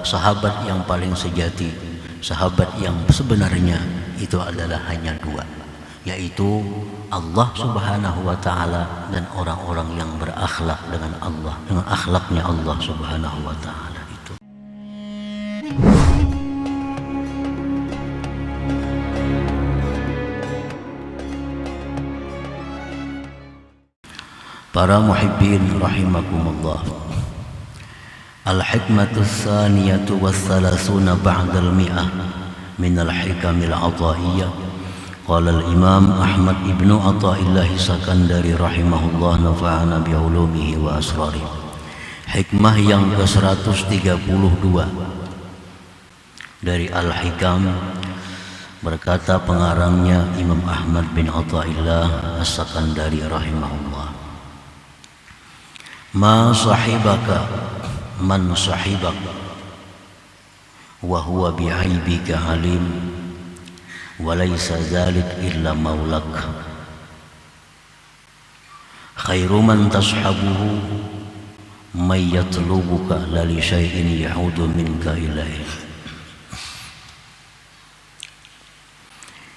sahabat yang paling sejati, sahabat yang sebenarnya itu adalah hanya dua, yaitu Allah Subhanahu wa ta'ala dan orang-orang yang berakhlak dengan Allah, dengan akhlaknya Allah Subhanahu wa ta'ala itu. Para muhibbin rahimakumullah. Al-hikmatu tsaniyatu was-salasuna ba'dal mi'ah min al-hikamil 'ata'iyyah. Qala al-Imam Ahmad ibnu Athaillah Sakandari rahimahullah, nafa'ana bi ulumihi wa asrarihi. Hikmah yang ke-132 dari Al-Hikam, berkata pengarangnya Imam Ahmad bin Athaillah As-Sakandari rahimahullah, ma sahibaka man sahibak wa huwa bi'aibika alim wa laysa dzalik illa maulak, khairu man tashabuhu may yatlubuka la li syai'in yahudu minka ilaih.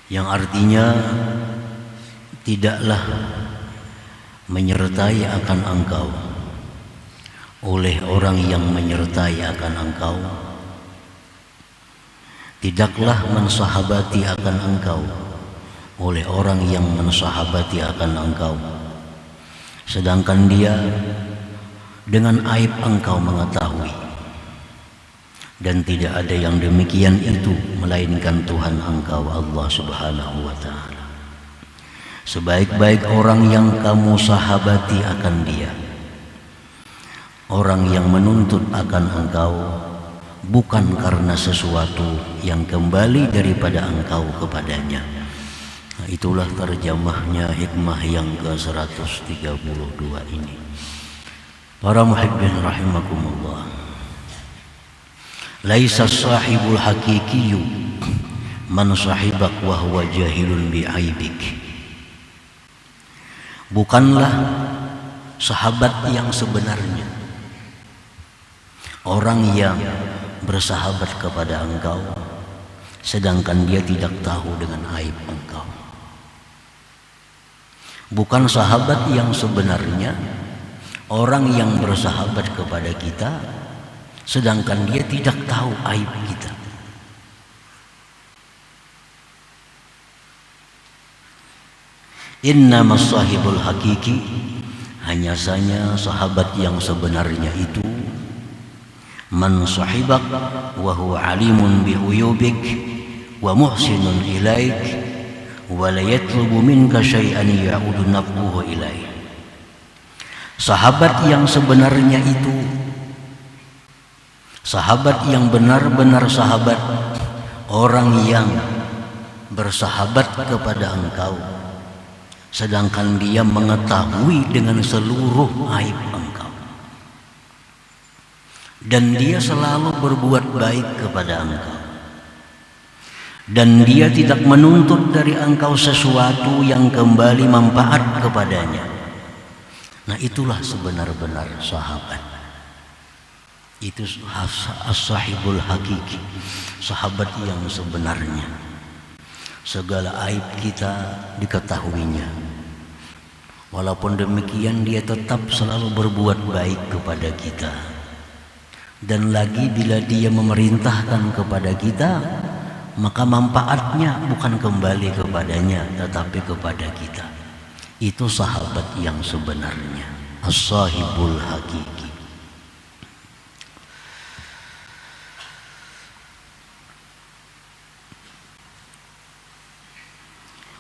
Yang artinya, tidaklah menyertai akan engkau oleh orang yang menyertai akan engkau, tidaklah mensahabati akan engkau oleh orang yang mensahabati akan engkau, sedangkan dia dengan aib engkau mengetahui. Dan tidak ada yang demikian itu melainkan Tuhan engkau Allah Subhanahu wa ta'ala. Sebaik-baik orang yang kamu sahabati akan dia, orang yang menuntut akan engkau bukan karena sesuatu yang kembali daripada engkau kepadanya. Nah, itulah terjemahnya hikmah yang ke-132 ini. Para muhibbin rahimakumullah. Laisa sahibul haqiqiyyu man sahibak wa huwa jahilun bi'aibik. Bukanlah sahabat yang sebenarnya orang yang bersahabat kepada engkau sedangkan dia tidak tahu dengan aib engkau. Bukan sahabat yang sebenarnya orang yang bersahabat kepada kita sedangkan dia tidak tahu aib kita. Innamas sahibul hakiki, hanya saja sahabat yang sebenarnya itu man sahibak wa huwa alimun bi uyubik wa muhsinun ilaik wa la yatlubu minka syai'an ya'udu naf'uhu ilaik. Sahabat yang sebenarnya itu sahabat yang benar-benar sahabat, orang yang bersahabat kepada engkau sedangkan dia mengetahui dengan seluruh aib engkau, dan dia selalu berbuat baik kepada engkau, dan dia tidak menuntut dari engkau sesuatu yang kembali manfaat kepadanya. Nah, itulah sebenar-benar sahabat. Itu as-sahibul hakiki, sahabat yang sebenarnya. Segala aib kita diketahuinya, walaupun demikian dia tetap selalu berbuat baik kepada kita. Dan lagi bila dia memerintahkan kepada kita, maka manfaatnya bukan kembali kepadanya tetapi kepada kita. Itu sahabat yang sebenarnya, as-sahibul hakiki.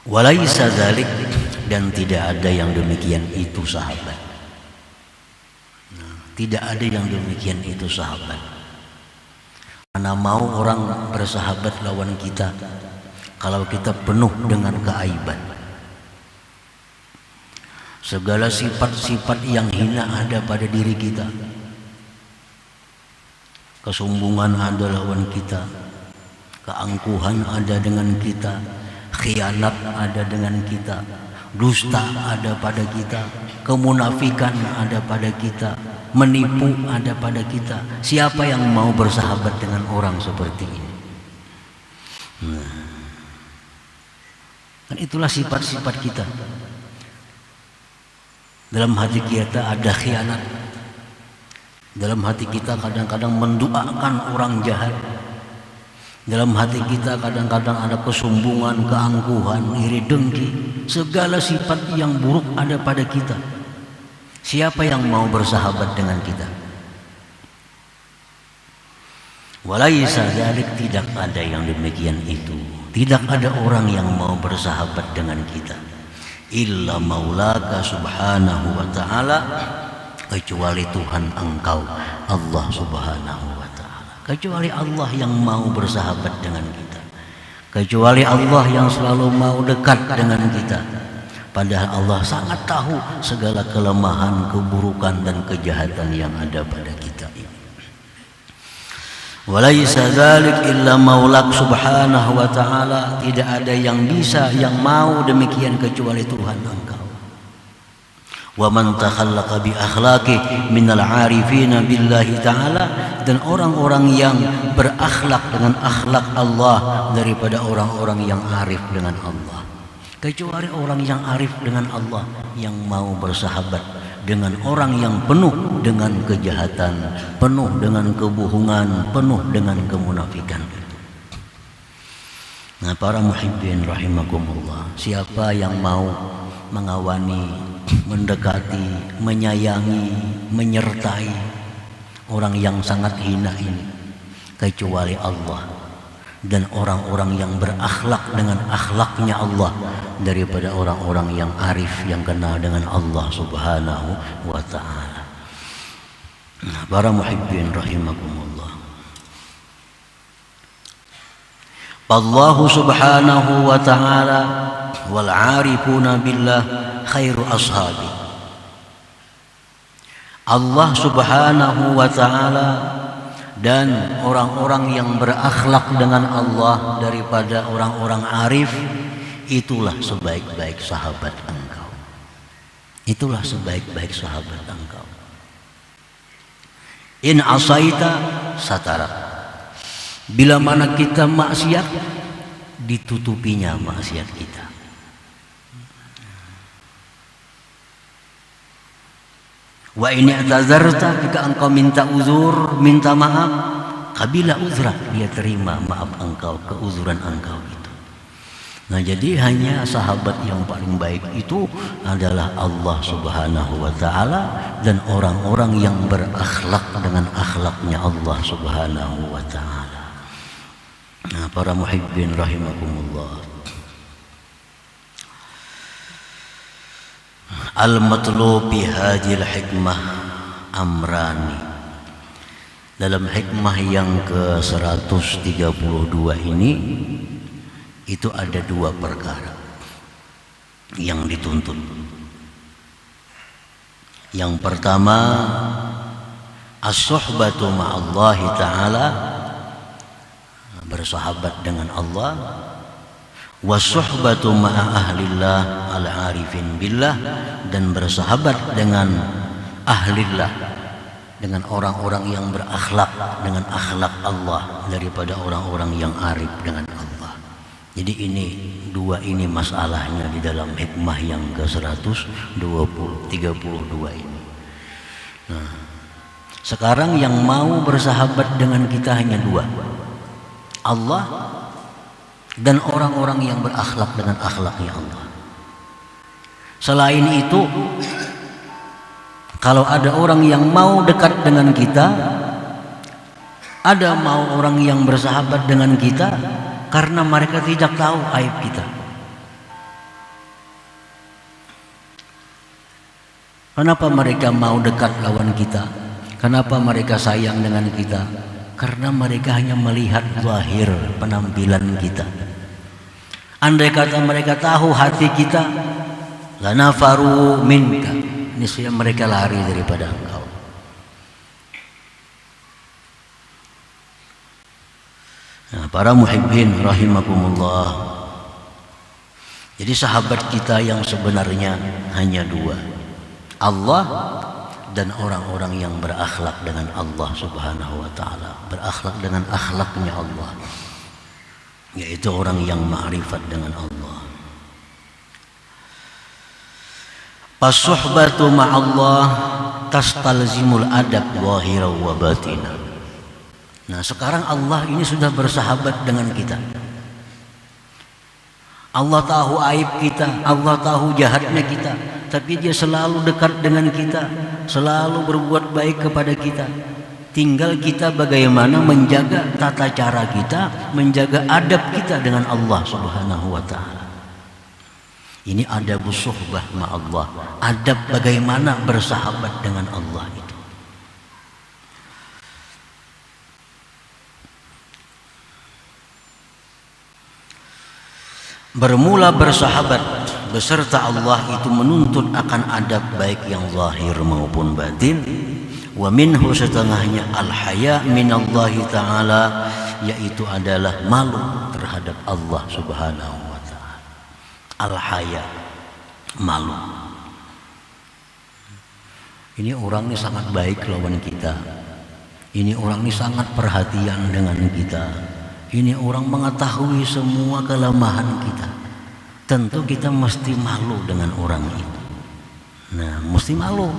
Walaisa dzalik, dan tidak ada yang demikian itu sahabat. Tidak ada yang demikian itu sahabat. Mana mau orang bersahabat lawan kita kalau kita penuh dengan keaiban. Segala sifat-sifat yang hina ada pada diri kita. Kesombongan ada lawan kita, keangkuhan ada dengan kita, khianat ada dengan kita, dusta ada pada kita, kemunafikan ada pada kita, menipu ada pada kita. Siapa yang mau bersahabat dengan orang seperti ini? Kan itulah sifat-sifat kita. Dalam hati kita ada khianat. Dalam hati kita kadang-kadang mendoakan orang jahat. Dalam hati kita kadang-kadang ada kesombongan, keangkuhan, iri dengki. Segala sifat yang buruk ada pada kita. Siapa yang mau bersahabat dengan kita? Walaisa dzalik, tidak ada yang demikian itu. Tidak ada orang yang mau bersahabat dengan kita. Illa maulaka subhanahu wa ta'ala, kecuali Tuhan engkau, Allah subhanahu wa ta'ala. Kecuali Allah yang mau bersahabat dengan kita. Kecuali Allah yang selalu mau dekat dengan kita. Padahal Allah sangat tahu segala kelemahan, keburukan dan kejahatan yang ada pada kita ini. Walaisa dzalik illa maulak subhanahu wa ta'ala, tidak ada yang bisa, yang mau demikian kecuali Tuhan engkau. Wa man takhallaqa bi akhlaqi minal 'arifina billahi ta'ala, dan orang-orang yang berakhlak dengan akhlak Allah daripada orang-orang yang arif dengan Allah. Kecuali orang yang arif dengan Allah yang mau bersahabat dengan orang yang penuh dengan kejahatan, penuh dengan kebohongan, penuh dengan kemunafikan. Nah, para muhibbin rahimakumullah, siapa yang mau mengawani, mendekati, menyayangi, menyertai orang yang sangat hina ini kecuali Allah dan orang-orang yang berakhlak dengan akhlaknya Allah daripada orang-orang yang arif, yang kenal dengan Allah subhanahu wa ta'ala. Nah, para muhibbin rahimakumullah, Allah subhanahu wa ta'ala wal 'arifuna billah khairu ashabi. Allah subhanahu wa ta'ala dan orang-orang yang berakhlak dengan Allah daripada orang-orang arif, itulah sebaik-baik sahabat engkau. Itulah sebaik-baik sahabat engkau. In asaita satara, bila mana kita maksiat, ditutupinya maksiat kita. Wa in i'tazarta, jika engkau minta uzur, minta maaf, qabila uzra, dia terima maaf engkau, keuzuran engkau itu. Nah, jadi hanya sahabat yang paling baik itu adalah Allah subhanahu wa ta'ala dan orang-orang yang berakhlak dengan akhlaknya Allah subhanahu wa ta'ala. Nah, para muhibbin rahimakumullah, al-matlub bi hadhil hikmah amrani. Dalam hikmah yang ke-132 ini itu ada dua perkara yang dituntut. Yang pertama, as-suhbatu ma'allahi ta'ala, bersahabat dengan Allah, wasuhbatu ma'a ahlillah al-arifin billah, dan bersahabat dengan ahlillah, dengan orang-orang yang berakhlak dengan akhlak Allah daripada orang-orang yang arif dengan Allah. Jadi ini dua ini masalahnya di dalam hikmah yang ke-132 ini. Nah, sekarang yang mau bersahabat dengan kita hanya dua, Allah dan orang-orang yang berakhlak dengan akhlaknya Allah. Selain itu, kalau ada orang yang mau dekat dengan kita, ada mau orang yang bersahabat dengan kita karena mereka tidak tahu aib kita. Kenapa mereka mau dekat lawan kita? Kenapa mereka sayang dengan kita? Karena mereka hanya melihat zahir, penampilan kita. Andai kata mereka tahu hati kita, lanafaru minka, niscaya mereka lari daripada engkau. Nah, para muhibbin rahimakumullah, jadi sahabat kita yang sebenarnya hanya dua, Allah dan orang-orang yang berakhlak dengan Allah Subhanahu wa taala, berakhlak dengan akhlaknya Allah, yaitu orang yang ma'rifat dengan Allah. As-suhbatu ma'allah tastalzimul adab zahira wa batina. Nah, sekarang Allah ini sudah bersahabat dengan kita. Allah tahu aib kita, Allah tahu jahatnya kita, tapi Dia selalu dekat dengan kita, selalu berbuat baik kepada kita. Tinggal kita bagaimana menjaga tata cara kita, menjaga adab kita dengan Allah Subhanahu wa taala. Ini adabus suhbah ma'allah, adab bagaimana bersahabat dengan Allah itu. Bermula bersahabat beserta Allah itu menuntut akan adab baik yang zahir maupun batin. Wa minhu setengahnya al-haya minallahi ta'ala, yaitu adalah malu terhadap Allah Subhanahu wa ta'ala. Al-haya, malu. Ini orang ini sangat baik lawan kita. Ini orang ini sangat perhatian dengan kita. Ini orang mengetahui semua kelemahan kita. Tentu kita mesti malu dengan orang itu. Nah, mesti malu.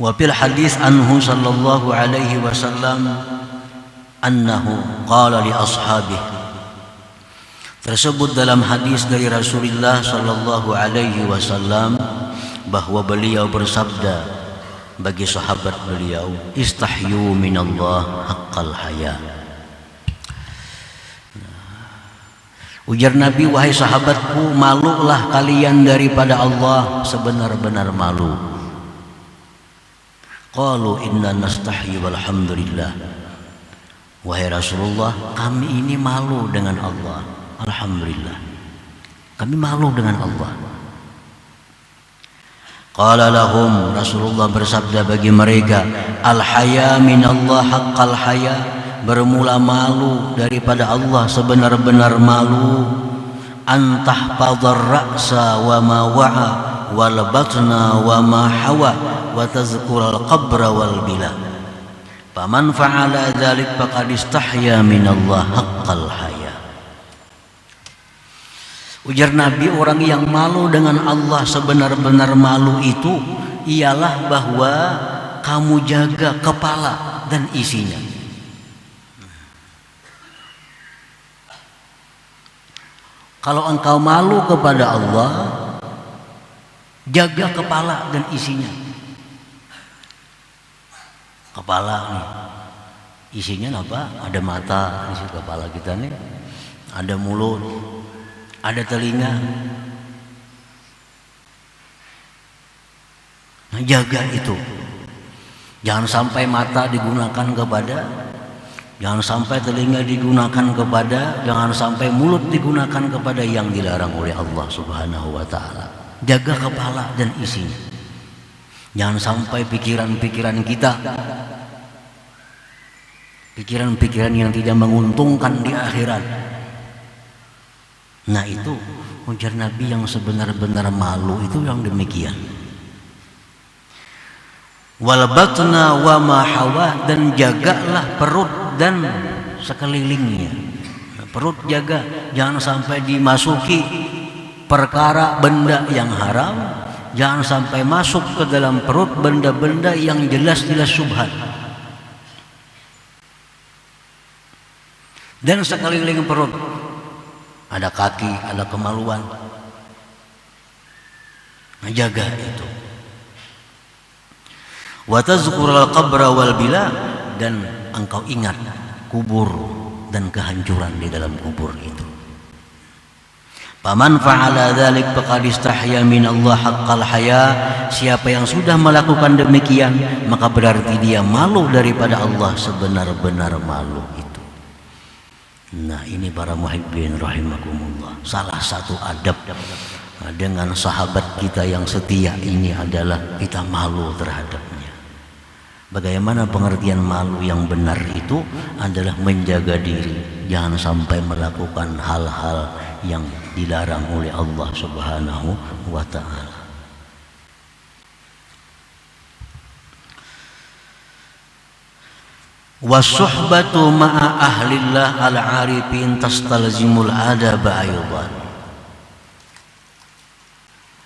Wa fil hadis anhu sallallahu alaihi wasallam annahu qala li ashabihi. Tersebut dalam hadis dari Rasulullah sallallahu alaihi wasallam bahwa beliau bersabda bagi sahabat beliau, istahyu minallah haqqal haya. Ujar Nabi, wahai sahabatku, malulah kalian daripada Allah sebenar-benar malu. Qalu inna nastahyi walhamdulillah. Wahai Rasulullah, kami ini malu dengan Allah. Alhamdulillah, kami malu dengan Allah. Qala lahum, Rasulullah bersabda bagi mereka, al-haya minallah haqqal haya, bermula malu daripada Allah sebenar-benar malu. Antahfadhar ra'sa wa ma wa'a wal batna wa ma hawa wa tazkural qabra wal bila. Faman fa'ala dzalik faqad istahya minallah haqqal haya. Ujar Nabi, orang yang malu dengan Allah sebenar-benar malu itu ialah bahwa kamu jaga kepala dan isinya. Kalau engkau malu kepada Allah, jaga kepala dan isinya. Kepala nih, isinya apa? Ada mata di kepala kita nih, ada mulut, ada telinga. Nah, jaga itu. Jangan sampai mata digunakan kepada, jangan sampai telinga digunakan kepada, jangan sampai mulut digunakan kepada yang dilarang oleh Allah Subhanahu wa taala. Jaga kepala dan isinya. Jangan sampai pikiran-pikiran kita, pikiran-pikiran yang tidak menguntungkan di akhirat. Nah, itu ujar Nabi, yang sebenar-benar malu itu yang demikian. Wal batna wa ma hawa, dan jagalah perut dan sekelilingnya. Perut jaga, jangan sampai dimasuki perkara benda yang haram, jangan sampai masuk ke dalam perut benda-benda yang jelas-jelas syubhat. Dan sekeliling perut ada kaki, ada kemaluan. Nah, jaga itu. Wa tazkurul qabra wal bila, dan engkau ingat kubur dan kehancuran di dalam kubur itu. Faman fa'ala dzalik faqad istahya minallah haqqal haya. Siapa yang sudah melakukan demikian, maka berarti dia malu daripada Allah sebenar-benar malu itu. Nah, ini para muhibbin rahimakumullah, salah satu adab dengan sahabat kita yang setia ini adalah kita malu terhadapnya. Bagaimana pengertian malu yang benar itu adalah menjaga diri, jangan sampai melakukan hal-hal yang dilarang oleh Allah Subhanahu wa ta'ala. Wasuhbatu ma'a ahlillah al-arifin tastalzimul adaba aydan.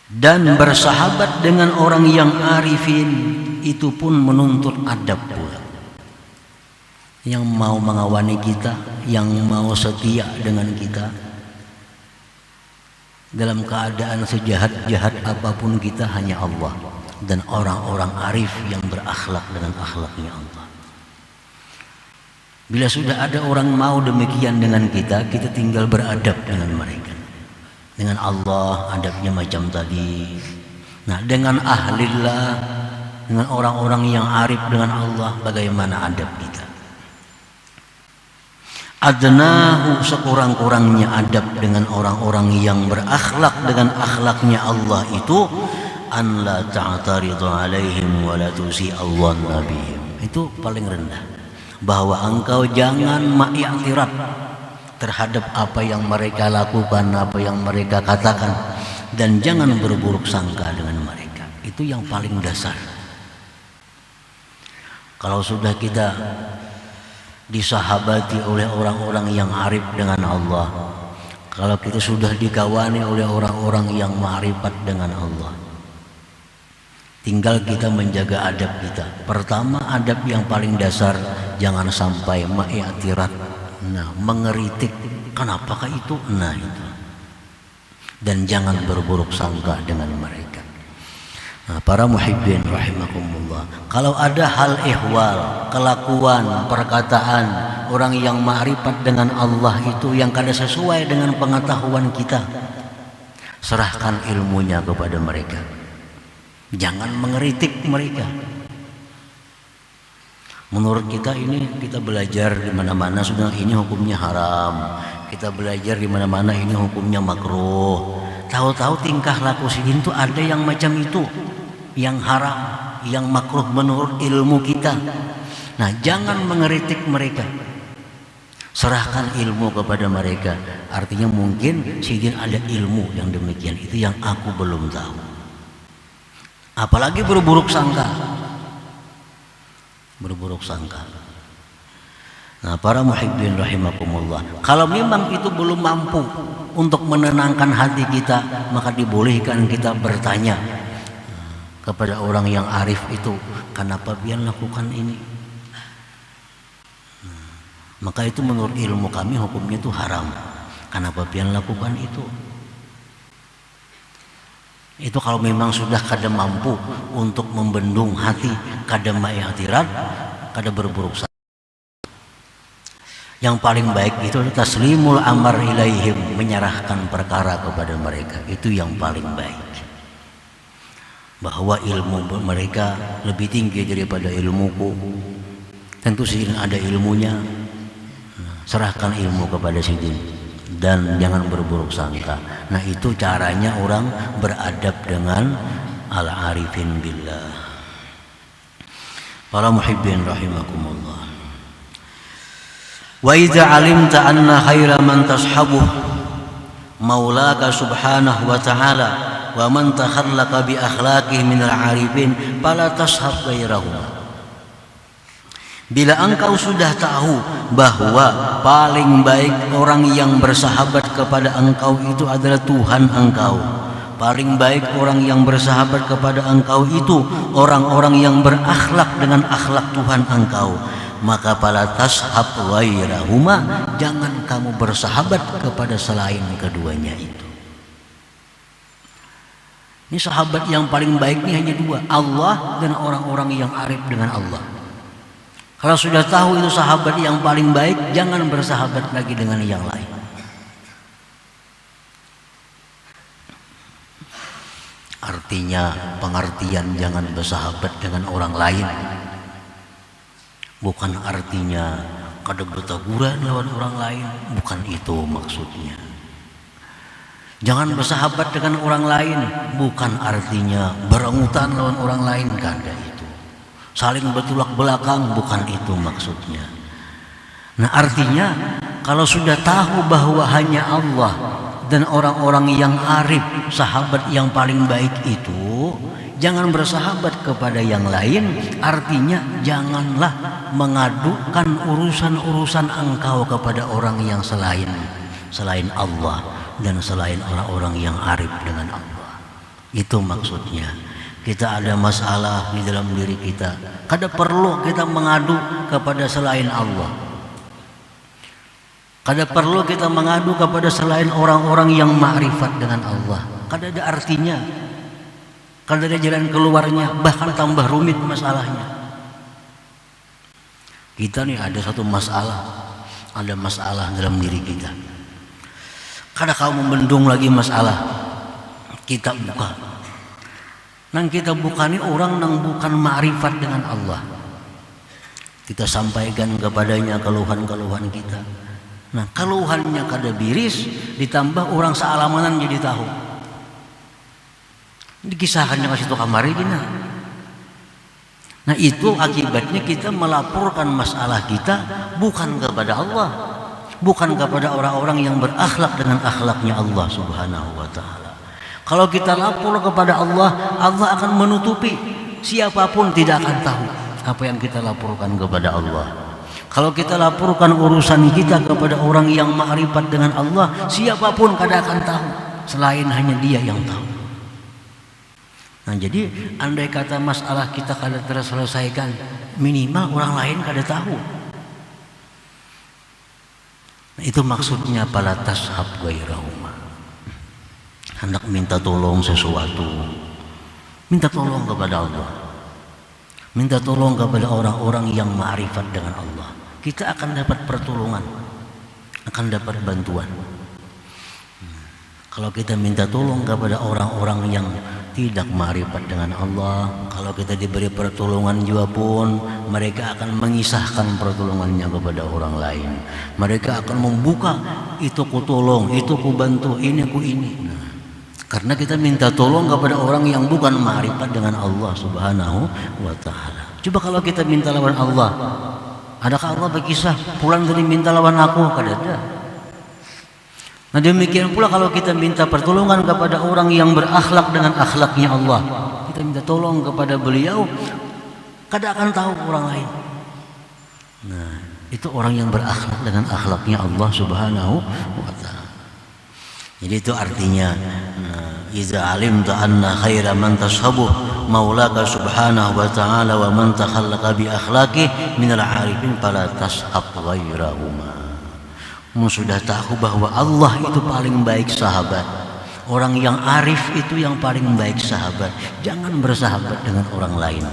Dan bersahabat dengan orang yang arifin itu pun menuntut adab pula. Yang mau mengawani kita, yang mau setia dengan kita, dalam keadaan sejahat-jahat apapun kita hanya Allah dan orang-orang arif yang berakhlak dengan akhlaknya Allah. Bila sudah ada orang mau demikian dengan kita, kita tinggal beradab dengan mereka. Dengan Allah adabnya macam tadi. Nah, dengan ahlillah, dengan orang-orang yang arif dengan Allah, bagaimana adab kita? Adnahu, sekurang-kurangnya adab dengan orang-orang yang berakhlak dengan akhlaknya Allah itu, an la ta'taridu alaihim wa la tusi'alwan nabihim. Itu paling rendah. Bahwa engkau jangan ma'iktiraf terhadap apa yang mereka lakukan, apa yang mereka katakan, dan jangan berburuk sangka dengan mereka. Itu yang paling dasar. Kalau sudah kita disahabati oleh orang-orang yang arif dengan Allah, kalau kita sudah dikawani oleh orang-orang yang ma'rifat dengan Allah, tinggal kita menjaga adab kita. Pertama, adab yang paling dasar, jangan sampai ma'iktiraf, mengeritik, kenapakah itu? Nah itu. Dan jangan berburuk sangka dengan mereka. Nah, para muhibbin rahimakumullah, kalau ada hal ihwal, kelakuan, perkataan orang yang ma'rifat dengan Allah itu yang kada sesuai dengan pengetahuan kita, serahkan ilmunya kepada mereka. Jangan mengeritik mereka. Menurut kita ini, kita belajar di mana-mana sudah ini hukumnya haram. Kita belajar di mana-mana ini hukumnya makruh. Tahu-tahu tingkah laku sidin itu ada yang macam itu, yang haram, yang makruh menurut ilmu kita. Nah, jangan mengeritik mereka. Serahkan ilmu kepada mereka. Artinya mungkin sidin ada ilmu yang demikian, itu yang aku belum tahu. Apalagi berburuk sangka. Berburuk sangka. Nah, para muhibbin rahimakumullah, kalau memang itu belum mampu untuk menenangkan hati kita, maka dibolehkan kita bertanya kepada orang yang arif itu, kenapa pian lakukan ini? Maka itu menurut ilmu kami hukumnya itu haram. Kenapa pian lakukan itu? Itu kalau memang sudah kada mampu untuk membendung hati, kada ma'iktiraf, kada berburuk sangka. Yang paling baik itu adalah taslimul amar ilaihim, menyerahkan perkara kepada mereka. Itu yang paling baik. Bahwa ilmu mereka lebih tinggi daripada ilmuku, tentu sidin ada ilmunya. Serahkan ilmu kepada sidin dan jangan berburuk sangka. Nah, itu caranya orang beradab dengan al-arifin billah. Para muhibbin rahimakumullah. Wa idza alimta anna khaira man tashabuh maulaka subhanahu wa ta'ala wa man takhallaqa bi akhlaqihi min al-arifin fala tashab ghairahu. Bila engkau sudah tahu bahwa paling baik orang yang bersahabat kepada engkau itu adalah Tuhan engkau, paling baik orang yang bersahabat kepada engkau itu orang-orang yang berakhlak dengan akhlak Tuhan engkau, maka fala tashab ghairahuma, jangan kamu bersahabat kepada selain keduanya itu. Ini sahabat yang paling baik ini hanya dua, Allah dan orang-orang yang arif dengan Allah. Kalau sudah tahu itu sahabat yang paling baik, jangan bersahabat lagi dengan yang lain. Artinya, pengertian jangan bersahabat dengan orang lain bukan artinya kada bertaburan lawan orang lain, bukan itu maksudnya. Jangan bersahabat dengan orang lain bukan artinya berebutan lawan orang lain, kada itu. saling bertolak belakang, bukan itu maksudnya. Nah, artinya kalau sudah tahu bahwa hanya Allah dan orang-orang yang arif, sahabat yang paling baik itu, jangan bersahabat kepada yang lain. Artinya janganlah mengadukan urusan-urusan engkau kepada orang yang selain Allah dan selain orang-orang yang arif dengan Allah. Itu maksudnya. Kita ada masalah di dalam diri kita, kada perlu kita mengadu kepada selain Allah. Kada perlu kita mengadu kepada selain orang-orang yang ma'rifat dengan Allah. Kada ada artinya. Kada ada jalan keluarnya, bahkan tambah rumit masalahnya. Kita nih ada satu masalah, ada masalah dalam diri kita. Kada kau membendung lagi masalah, kita buka. Nang kita buka nih orang nang bukan ma'rifat dengan Allah. Kita sampaikan kepadanya keluhan-keluhan kita. Nah, keluhannya kada biris, ditambah orang sealamanan jadi tahu. Dikisahkannya kasih tuh kamari gini. Nah, itu akibatnya kita melaporkan masalah kita bukan kepada Allah, bukan kepada orang-orang yang berakhlak dengan akhlaknya Allah Subhanahu wa ta'ala. Kalau kita lapor kepada Allah, Allah akan menutupi. Siapapun tidak akan tahu apa yang kita laporkan kepada Allah. Kalau kita laporkan urusan kita kepada orang yang ma'rifat dengan Allah, siapapun kada akan tahu selain hanya Dia yang tahu. Nah, jadi andai kata masalah kita kada terselesaikan, minimal orang lain kada tahu. Nah, itu maksudnya pala tashab ghairahuma. Hendak minta tolong sesuatu, minta tolong kepada Allah, minta tolong kepada orang-orang yang ma'rifat dengan Allah. Kita akan dapat pertolongan, akan dapat bantuan. Kalau kita minta tolong kepada orang-orang yang tidak ma'rifat dengan Allah, kalau kita diberi pertolongan juga pun, mereka akan mengisahkan pertolongannya kepada orang lain. Mereka akan membuka, itu ku tolong, itu ku bantu, ini ku ini. Nah, karena kita minta tolong kepada orang yang bukan ma'rifat dengan Allah Subhanahu wa ta'ala. Coba kalau kita minta lawan Allah, adakah Allah berkisah pulang tadi minta lawan aku? Kada ada. Nah, demikian pula kalau kita minta pertolongan kepada orang yang berakhlak dengan akhlaknya Allah, kita minta tolong kepada beliau, kada akan tahu orang lain. Nah, itu orang yang berakhlak dengan akhlaknya Allah Subhanahu wa ta'ala. Jadi itu artinya, iza alimta anna khaira man tashabuh maulaka subhanahu wa ta'ala wa man takhallaqa bi akhlaqi minal arifin fala tashab ghairahuma. Sudah tahu bahwa Allah itu paling baik sahabat, orang yang arif itu yang paling baik sahabat, jangan bersahabat dengan orang lain.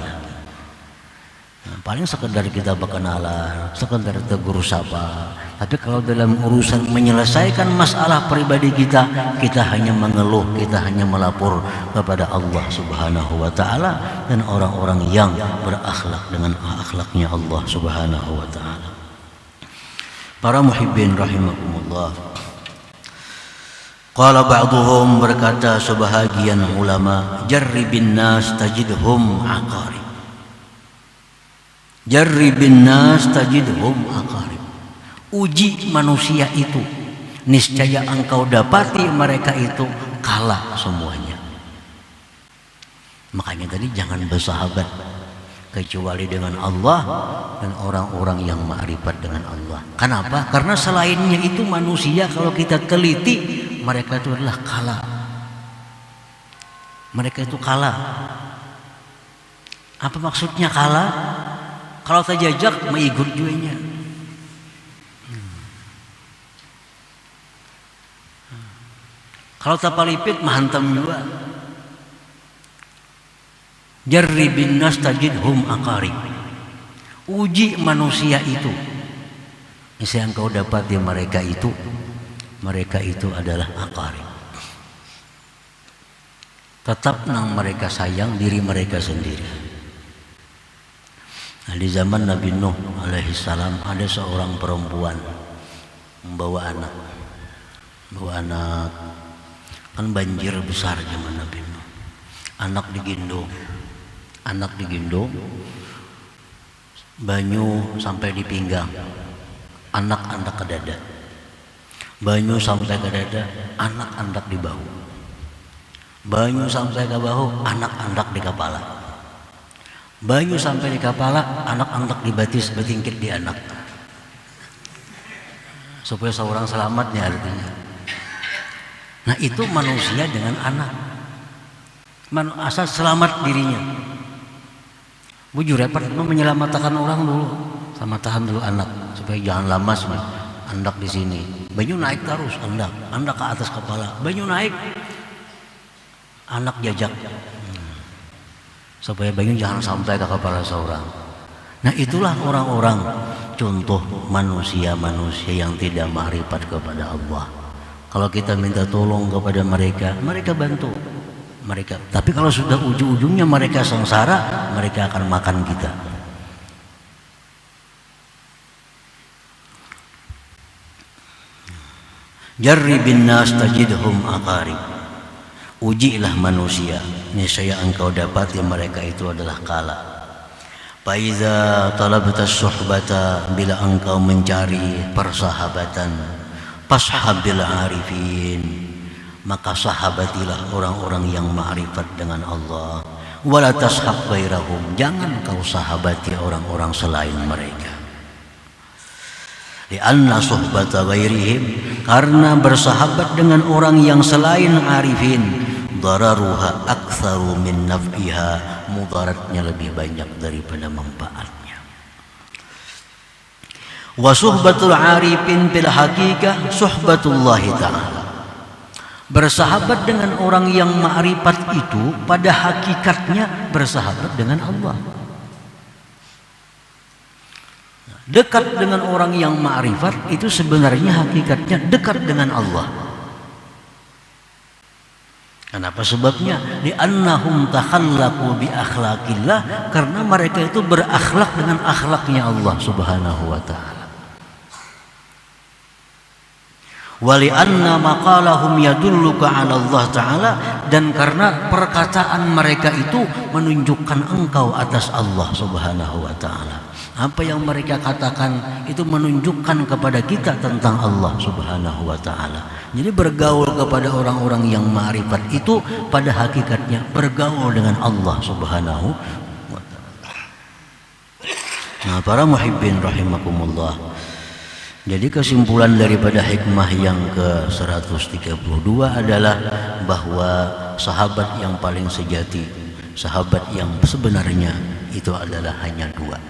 Nah, paling sekedar kita berkenalan, sekedar tegur sapa. Tapi kalau dalam urusan menyelesaikan masalah pribadi kita, kita hanya mengeluh, kita hanya melapor kepada Allah Subhanahu wa ta'ala dan orang-orang yang berakhlak dengan akhlaknya Allah Subhanahu wa ta'ala. Para muhibbin rahimakumullah. Qala ba'duhum, berkata sebahagian ulama, jarribin nas tajidhum aqarib. Jarribin nas tajidhum aqarib. Uji manusia itu, niscaya engkau dapati mereka itu kalah semuanya. Makanya tadi jangan bersahabat kecuali dengan Allah dan orang-orang yang ma'rifat dengan Allah. Kenapa? Karena selainnya itu manusia kalau kita teliti, mereka itu adalah kalah. Mereka itu kalah. Apa maksudnya kalah? Kalau terjajak mengikut juanya. Kalau tapalipit mahantam juga. Jarribin nas tajidhum aqarib. Uji manusia itu. Misalnya engkau dapat di mereka itu adalah aqarib. Tetap nang mereka sayang diri mereka sendiri. Nah, di zaman Nabi Nuh alaihi salam ada seorang perempuan membawa anak. Bawa anak, kan banjir besar zaman Nabi Nuh. Anak digendong, banyu sampai di pinggang, anak-anak ke dada. Banyu sampai ke dada, anak-anak di bahu. Banyu sampai ke bahu, anak-anak di kepala. Banyu sampai di kepala, anak-anak di batis, bertingkit di anak. Supaya seorang selamatnya artinya. Nah itu manusia dengan anak. Asal selamat dirinya. Bujur repot menyelamatkan orang dulu, sama tahan dulu anak supaya jangan lamas nih. Anak di sini, banyu naik terus, anak ke atas kepala, banyu naik, anak jajak, supaya banyu jangan sampai ke kepala seorang. Nah itulah orang-orang contoh manusia-manusia yang tidak ma'rifat kepada Allah. Kalau kita minta tolong kepada mereka, mereka bantu. Tapi kalau sudah ujung-ujungnya mereka sengsara, mereka akan makan kita. Jarribin nas tajidhum aqarib. Ujilah manusia, niscaya engkau dapati mereka itu adalah kala. Faiza talabta suhbata, bila engkau mencari persahabatan, fashabil arifin, maka sahabatilah orang-orang yang ma'rifat dengan Allah. Wala tashab ghairahum, jangan kau sahabati orang-orang selain mereka. Lianna suhbata ghairihim, karena bersahabat dengan orang yang selain arifin, dararuha aktsaru min naf'iha, mudaratnya lebih banyak daripada manfaatnya. Wa suhbatul arifin bil haqiqah suhbatullahi ta'ala. Bersahabat dengan orang yang ma'rifat itu pada hakikatnya bersahabat dengan Allah. Dekat dengan orang yang ma'rifat itu sebenarnya hakikatnya dekat dengan Allah. Kenapa sebabnya? Li'annahum takhallaqu bi akhlaqillah, karena mereka itu berakhlak dengan akhlaknya Allah Subhanahu wa ta'ala. Wa li'anna maqalahum yadulluka 'ala Allah ta'ala, dan karena perkataan mereka itu menunjukkan engkau atas Allah Subhanahu wa ta'ala. Apa yang mereka katakan itu menunjukkan kepada kita tentang Allah Subhanahu wa ta'ala. Jadi bergaul kepada orang-orang yang ma'rifat itu pada hakikatnya bergaul dengan Allah Subhanahu wa ta'ala. Nah, para muhibbin rahimakumullah. Jadi kesimpulan daripada hikmah yang ke-132 adalah bahwa sahabat yang paling sejati, sahabat yang sebenarnya itu adalah hanya dua,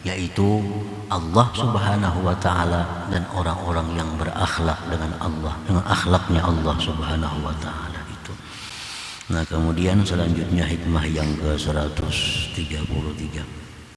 yaitu Allah Subhanahu wa ta'ala dan orang-orang yang berakhlak dengan Allah, dengan akhlaknya Allah Subhanahu wa ta'ala itu. Nah kemudian selanjutnya hikmah yang ke-133.